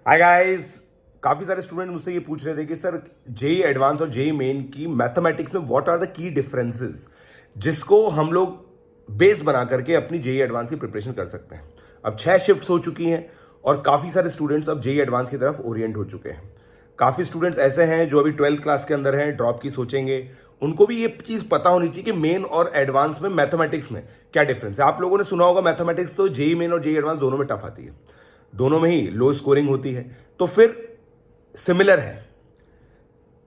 Hi guys. काफी सारे student मुझसे ये पूछ रहे थे कि सर जेई एडवांस और जेई मेन की मैथमेटिक्स में what are the key differences जिसको हम लोग बेस बना करके अपनी जेई एडवांस की प्रिपरेशन कर सकते हैं। अब 6 शिफ्ट्स हो चुकी हैं और काफी सारे स्टूडेंट्स अब जेई एडवांस की तरफ ओरिएंट हो चुके हैं। काफी स्टूडेंट्स ऐसे हैं जो अभी 12th क्लास के अंदर हैं, ड्रॉप की सोचेंगे। उनको भी ये चीज पता होनी चाहिए कि मेन और एडवांस में मैथमेटिक्स में क्या डिफरेंस है। आप लोगों ने सुना होगा मैथमेटिक्स तो जेई मेन और जेई एडवांस दोनों में टफ आती है, दोनों में ही लो स्कोरिंग होती है, तो फिर सिमिलर है।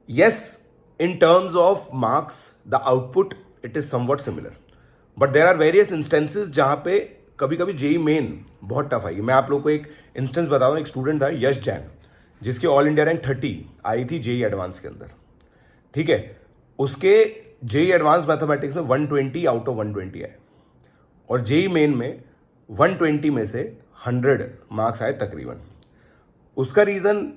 Yes, in terms of marks the output it is somewhat similar, but there are various instances जहां पे कभी कभी जेई मेन बहुत टफ आई। मैं आप लोग को एक इंस्टेंस बता रहा हूं। एक स्टूडेंट था यश जैन, जिसकी ऑल इंडिया रैंक 30 आई थी जेई एडवांस के अंदर। ठीक है, उसके जेई एडवांस मैथमेटिक्स में 120 आउट ऑफ 120 आए और जेई मेन में 120 में से 100 मार्क्स आए तकरीबन। उसका रीजन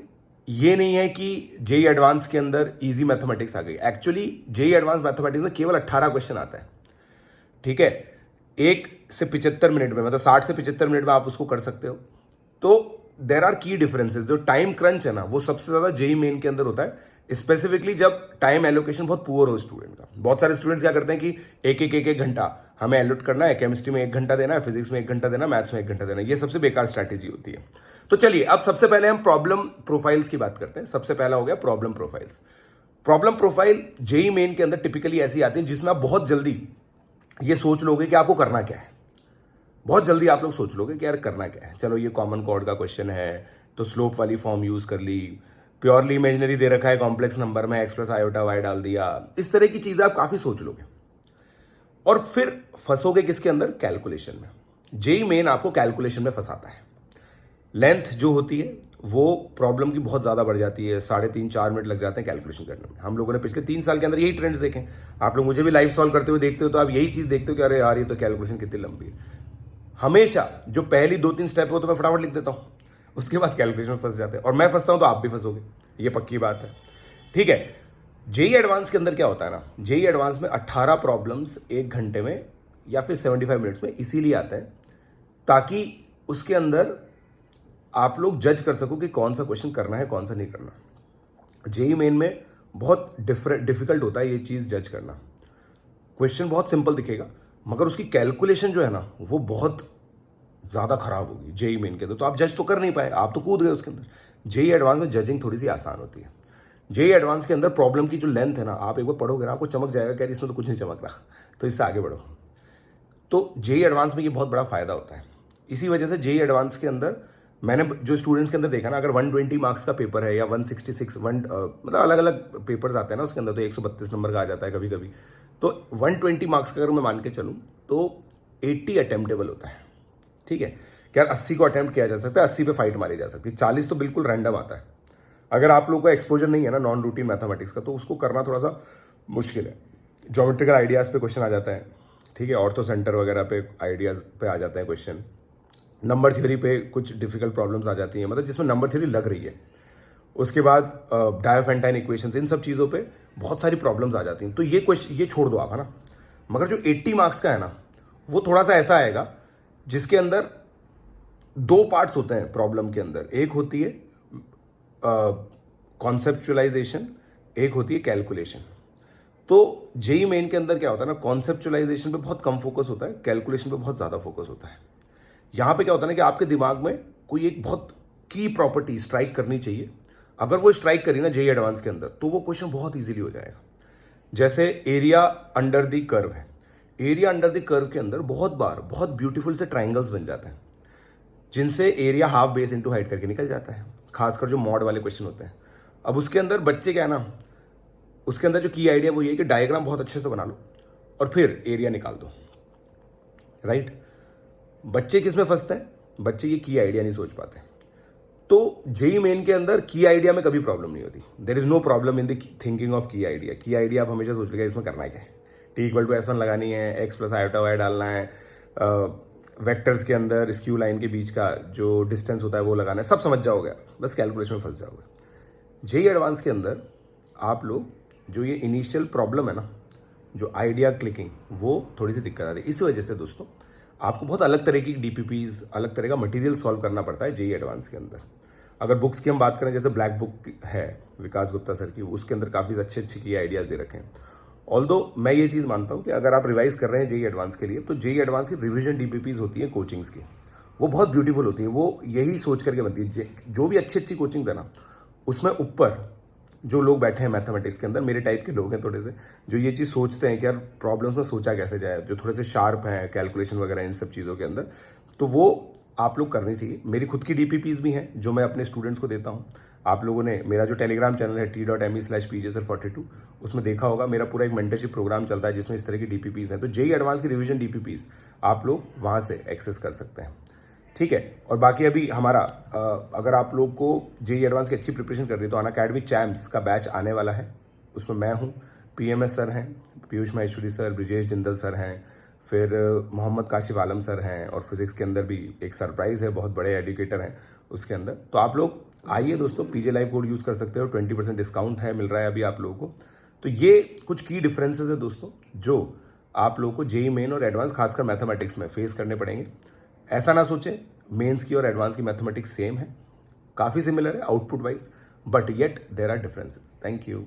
ये नहीं है कि जेई एडवांस के अंदर इजी मैथमेटिक्स आ गई। एक्चुअली जेई एडवांस मैथमेटिक्स में केवल 18 क्वेश्चन आता है। ठीक है, 1 से 75 मिनट में, मतलब 60 से 75 मिनट में आप उसको कर सकते हो। तो देर आर की डिफरेंसेस। जो टाइम क्रंच है ना, वो सबसे ज्यादा जेई मेन के अंदर होता है, स्पेसिफिकली जब टाइम एलोकेशन बहुत पुअर हो स्टूडेंट का। बहुत सारे स्टूडेंट्स क्या करते हैं कि एक घंटा हमें एलोट करना है, केमिस्ट्री में 1 घंटा देना है, फिजिक्स में 1 घंटा देना, मैथ्स में 1 घंटा देना। ये सबसे बेकार स्ट्रैटेजी होती है। तो चलिए अब सबसे पहले हम प्रॉब्लम प्रोफाइल्स की बात करते हैं। सबसे पहला हो गया problem profiles. Problem profile JEE main के अंदर टिपिकली ऐसी आती है जिसमें आप बहुत जल्दी ये सोच लोगे कि आपको करना क्या है। बहुत जल्दी आप लोग सोच लोगे कि यार करना क्या है। चलो ये कॉमन कॉर्ड का क्वेश्चन है तो स्लोप वाली फॉर्म यूज कर ली, प्योरली इमेजिनरी दे रखा है कॉम्प्लेक्स नंबर में एक्स प्लस आयोटा वाई डाल दिया। इस तरह की चीजें आप काफी सोच लोगे और फिर फंसोगे किसके अंदर? कैलकुलेशन में। जेई मेन आपको कैलकुलेशन में फंसाता है। लेंथ जो होती है वो प्रॉब्लम की बहुत ज्यादा बढ़ जाती है, 3.5-4 मिनट लग जाते हैं कैलकुलेशन करने में। हम लोगों ने पिछले 3 साल के अंदर यही ट्रेंड्स देखे। आप लोग मुझे भी लाइव सॉल्व करते हुए देखते हो तो आप यही चीज देखते हो कि अरे यार ये तो कैलकुलेशन कितनी लंबी है। हमेशा जो पहली 2-3 स्टेप है वो तो मैं फटाफट लिख देता हूं, उसके बाद कैलकुलेशन में फंस जाते हैं। और मैं फंसता हूं तो आप भी फंसोगे, ये पक्की बात है। ठीक है, जेई एडवांस के अंदर क्या होता है ना, जेई एडवांस में 18 प्रॉब्लम्स 1 घंटे में या फिर 75 मिनट्स में इसीलिए आता है ताकि उसके अंदर आप लोग जज कर सको कि कौन सा क्वेश्चन करना है कौन सा नहीं करना। जेई मेन में बहुत डिफिकल्ट होता है ये चीज जज करना। क्वेश्चन बहुत सिंपल दिखेगा मगर उसकी कैलकुलेशन जो है ना वो बहुत ज्यादा खराब होगी जेई मेन के अंदर, तो आप जज तो कर नहीं पाए, आप तो कूद गए उसके अंदर। जेई एडवांस में जजिंग थोड़ी सी आसान होती है। जेई एडवांस के अंदर प्रॉब्लम की जो लेंथ है ना, आप एक बार पढ़ोगे ना आपको चमक जाएगा कि यार इसमें तो कुछ नहीं चमक रहा, तो इससे आगे बढ़ो। तो जेई एडवांस में ये बहुत बड़ा फायदा होता है। इसी वजह से जेई एडवांस के अंदर मैंने जो स्टूडेंट्स के अंदर देखा ना, अगर 120 मार्क्स का पेपर है या 166 मतलब अलग अलग पेपर्स आते हैं ना उसके अंदर, तो 132 नंबर का आ जाता है कभी कभी। तो 120 मार्क्स का अगर मैं मान के चलूँ तो 80 अटेम्प्टेबल होता है। ठीक है, क्या 80 को अटेम्प्ट किया जा सकता है, 80 पे फाइट मारी जा सकती है, 40 तो बिल्कुल रैंडम आता है। अगर आप लोगों को एक्सपोजर नहीं है ना नॉन रूटीन मैथमेटिक्स का, तो उसको करना थोड़ा सा मुश्किल है। ज्योमेट्रिकल आइडियाज पे क्वेश्चन आ जाता है। ठीक है, ऑर्थो सेंटर वगैरह पे आइडियाज पे आ जाते हैं क्वेश्चन। नंबर थ्योरी पे कुछ डिफिकल्ट प्रॉब्लम्स आ जाती हैं, मतलब जिसमें नंबर थ्योरी लग रही है। उसके बाद डायोफेंटाइन इक्वेशंस, इन सब चीज़ों पे बहुत सारी प्रॉब्लम्स आ जाती हैं। तो ये क्वेश्चन ये छोड़ दो आप, है ना। मगर जो 80 मार्क्स का है ना, वो थोड़ा सा ऐसा आएगा जिसके अंदर 2 पार्ट्स होते हैं प्रॉब्लम के अंदर। एक होती है कॉन्सेप्चुअलाइजेशन, एक होती है कैलकुलेशन। तो जेई मेन के अंदर क्या होता है ना, कॉन्सेप्चुअलाइजेशन पे बहुत कम फोकस होता है, कैलकुलेशन पे बहुत ज्यादा फोकस होता है। यहां पे क्या होता है ना कि आपके दिमाग में कोई एक बहुत की प्रॉपर्टी स्ट्राइक करनी चाहिए। अगर वो स्ट्राइक करी ना जेई एडवांस के अंदर, तो वो क्वेश्चन बहुत इजीली हो जाएगा। जैसे एरिया अंडर द कर्व है। एरिया अंडर द कर्व के अंदर बहुत बार बहुत ब्यूटीफुल से ट्राइंगल्स बन जाते हैं जिनसे area half base into height करके निकल जाता है, खासकर जो मॉड वाले क्वेश्चन होते हैं। अब उसके अंदर बच्चे क्या है ना, उसके अंदर जो की आइडिया वो ये कि डायग्राम बहुत अच्छे से बना लो और फिर एरिया निकाल दो। राइट, बच्चे किस में फंसते हैं? बच्चे ये की आइडिया नहीं सोच पाते। तो जेई मेन के अंदर की आइडिया में कभी प्रॉब्लम नहीं होती। There is no problem in the thinking of key idea. Key idea आप हमेशा सोच लीजिए इसमें करना क्या है। T=S1 लगानी है, एक्स प्लस आयोटा वाई डालना है, वेक्टर्स के अंदर स्क्यू लाइन के बीच का जो डिस्टेंस होता है वो लगाना है, सब समझ जाओगे, बस कैलकुलेशन में फंस जाओगे। जेई एडवांस के अंदर आप लोग जो ये इनिशियल प्रॉब्लम है ना, जो आइडिया क्लिकिंग, वो थोड़ी सी दिक्कत आती है। इसी वजह से दोस्तों आपको बहुत अलग तरह की डीपीपीज, अलग तरह का मटेरियल सॉल्व करना पड़ता है जेई एडवांस के अंदर। अगर बुक्स की हम बात करें, जैसे ब्लैक बुक है विकास गुप्ता सर की, उसके अंदर काफ़ी अच्छे अच्छे की आइडियाज़ दे रखे हैं। ऑल्दो मैं ये चीज़ मानता हूँ कि अगर आप रिवाइज कर रहे हैं जेई एडवांस के लिए, तो जेई एडवांस की रिवीजन डीपीपीज होती हैं कोचिंग्स की, वो बहुत ब्यूटीफुल होती हैं। वो यही सोच करके बनती है, जो भी अच्छी अच्छी कोचिंग्स है ना, उसमें ऊपर जो लोग बैठे हैं मैथमेटिक्स के अंदर, मेरे टाइप के लोग हैं थोड़े से, जो ये चीज़ सोचते हैं कि यार प्रॉब्लम्स में सोचा कैसे जाए, जो थोड़े से शार्प हैं कैलकुलेशन वगैरह इन सब चीज़ों के अंदर, तो वो आप लोग करनी चाहिए। मेरी खुद की डीपीपीज भी हैं जो मैं अपने स्टूडेंट्स को देता हूँ। आप लोगों ने मेरा जो टेलीग्राम चैनल है t.me/pjsir42, उसमें देखा होगा, मेरा पूरा एक मेंटरशिप प्रोग्राम चलता है जिसमें इस तरह की डीपीपीज हैं। तो जेई एडवांस की रिवीजन डीपीपीज आप लोग वहाँ से एक्सेस कर सकते हैं, ठीक है। और बाकी अभी हमारा अगर आप लोग को जेई एडवांस की अच्छी प्रिपरेशन कर रही है तो अनअकैडमी चैम्प्स का बैच आने वाला है। उसमें मैं हूँ, पीएमएस सर हैं, पीयूष माहेश्वरी सर, ब्रिजेश जिंदल सर हैं, फिर मोहम्मद काशिफ आलम सर हैं, और फिजिक्स के अंदर भी एक सरप्राइज है, बहुत बड़े एजुकेटर हैं उसके अंदर। तो आप लोग आइए दोस्तों, पीजे लाइव कोड यूज़ कर सकते हो, 20% डिस्काउंट है, मिल रहा है अभी आप लोगों को। तो ये कुछ की डिफरेंसेस है दोस्तों, जो आप लोगों को जेई मेन और एडवांस खासकर मैथमेटिक्स में फेस करने पड़ेंगे। ऐसा ना सोचें मेंस की और एडवांस की मैथमेटिक्स सेम है, काफ़ी सिमिलर है output wise, but yet there are differences. Thank you.